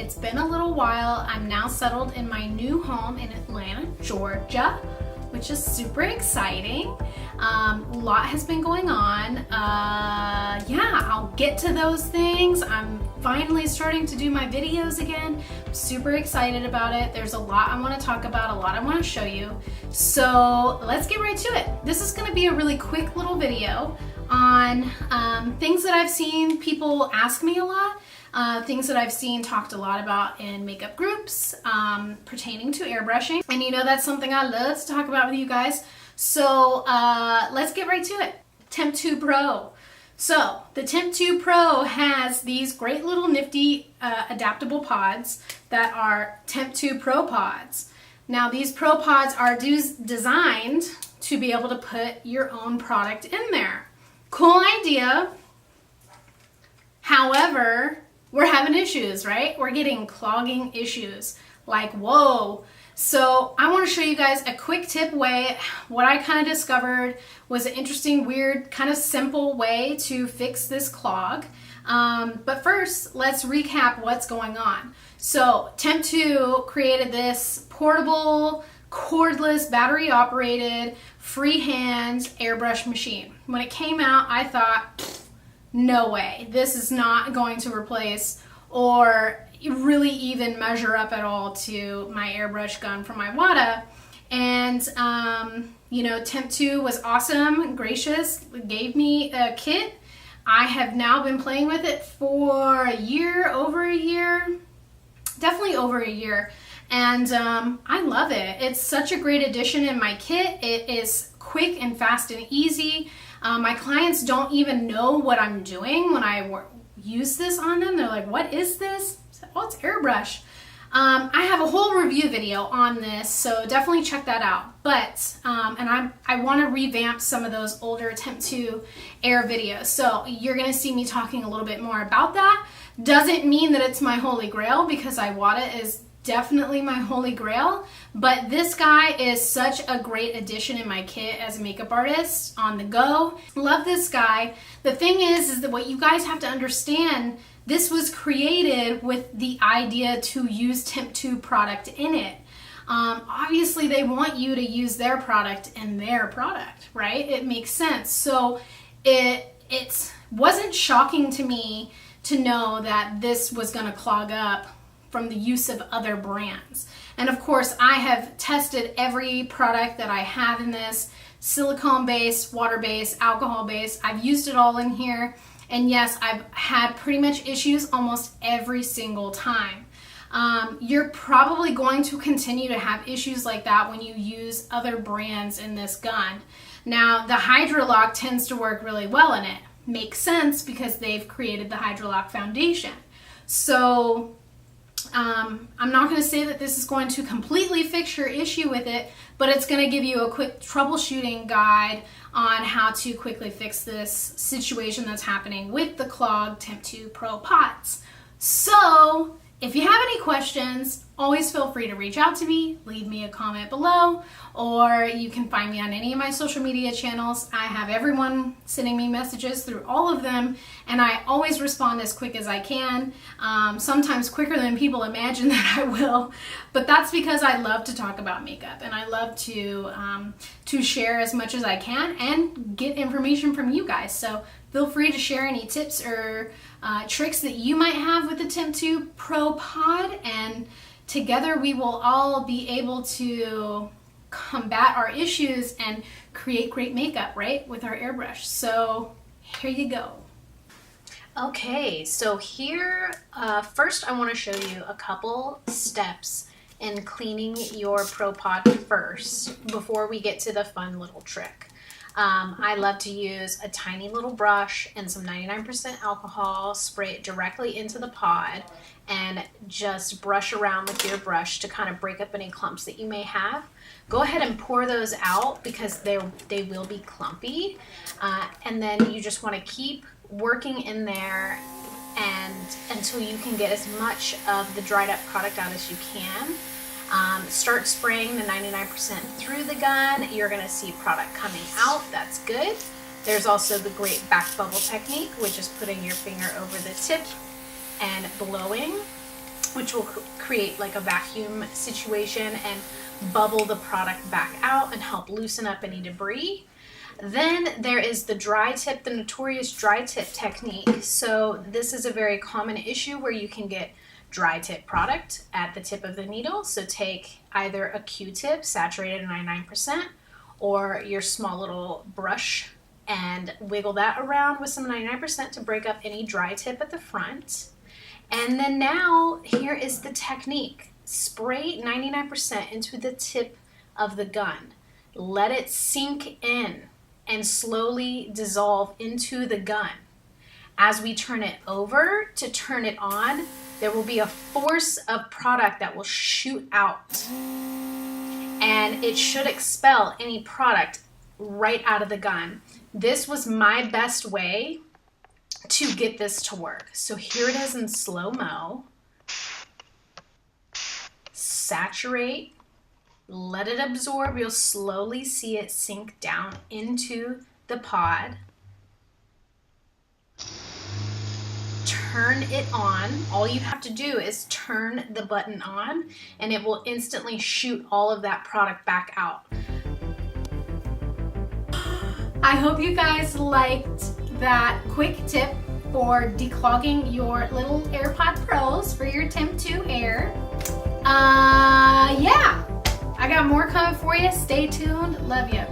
It's been a little while. I'm now settled in my new home in Atlanta, Georgia, which is super exciting. A lot has been going on. Yeah, I'll get to those things. I'm finally starting to do my videos again. I'm super excited about it. There's a lot I want to talk about, a lot I want to show you. So let's get right to it. This is going to be a really quick little video on things that I've seen people ask me a lot. Things that I've seen talked a lot about in makeup groups pertaining to airbrushing. And you know that's something I love to talk about with you guys. So let's get right to it. Temptu Pro. So the Temptu Pro has these great little nifty adaptable pods that are Temptu Pro pods. Now these Pro pods are designed to be able to put your own product in there. Cool idea. However, we're having issues, right? We're getting clogging issues. Like, whoa. So I want to show you guys a quick tip way. What I kind of discovered was an interesting, weird, kind of simple way to fix this clog. But first, let's recap what's going on. So Temptu created this portable, cordless, battery-operated, freehand airbrush machine. When it came out, I thought, no way, this is not going to replace or really even measure up at all to my airbrush gun from my Wada. And you know, Temptu was awesome, gracious, gave me a kit. I have now been playing with it for a year, over a year, definitely over a year. And I love it. It's such a great addition in my kit. It is quick and fast and easy. My clients don't even know what I'm doing when I use this on them. They're like, what is this? I said, oh, it's airbrush. I have a whole review video on this, so definitely check that out. But, and I want to revamp some of those older Temptu Air videos. So you're going to see me talking a little bit more about that. Doesn't mean that it's my holy grail, because Iwata is definitely my holy grail, but this guy is such a great addition in my kit as a makeup artist on the go. Love this guy. The thing is that what you guys have to understand, this was created with the idea to use Temptu product in it. Obviously they want you to use their product in their product, right? It makes sense. So it wasn't shocking to me to know that this was going to clog up from the use of other brands. And of course, I have tested every product that I have in this, silicone-based, water-based, alcohol-based. I've used it all in here. And yes, I've had pretty much issues almost every single time. You're probably going to continue to have issues like that when you use other brands in this gun. Now, the Hydrolock tends to work really well in it. Makes sense because they've created the Hydrolock foundation. So I'm not going to say that this is going to completely fix your issue with it, but it's going to give you a quick troubleshooting guide on how to quickly fix this situation that's happening with the clogged Temptu Pro pots. So if you have any questions, always feel free to reach out to me, leave me a comment below, or you can find me on any of my social media channels. I have everyone sending me messages through all of them, and I always respond as quick as I can, sometimes quicker than people imagine that I will, but that's because I love to talk about makeup, and I love to share as much as I can and get information from you guys. So feel free to share any tips or tricks that you might have with the Temptu Pro pod, and together we will all be able to combat our issues and create great makeup, right, with our airbrush. So here you go. Okay, so here, first I want to show you a couple steps in cleaning your Pro Pod first before we get to the fun little trick. I love to use a tiny little brush and some 99% alcohol, spray it directly into the pod, and just brush around with your brush to kind of break up any clumps that you may have. Go ahead and pour those out because they will be clumpy. And then you just want to keep working in there and until you can get as much of the dried up product out as you can. Start spraying the 99% through the gun. You're going to see product coming out. That's good. There's also the great back bubble technique, which is putting your finger over the tip and blowing. which will create like a vacuum situation and bubble the product back out and help loosen up any debris. Then there is the dry tip, the notorious dry tip technique. So this is a very common issue where you can get dry tip product at the tip of the needle. So take either a Q-tip saturated at 99% or your small little brush and wiggle that around with some 99% to break up any dry tip at the front. And then now here is the technique. Spray 99% into the tip of the gun. Let it sink in and slowly dissolve into the gun. As we turn it over to turn it on, there will be a force of product that will shoot out. And it should expel any product right out of the gun. This was my best way to get this to work. So here it is in slow-mo. Saturate. Let it absorb. You'll slowly see it sink down into the pod. Turn it on. All you have to do is turn the button on and it will instantly shoot all of that product back out. I hope you guys liked that quick tip for declogging your little AirPod Pros for your Temptu Air. Yeah. I got more coming for you. Stay tuned. Love you.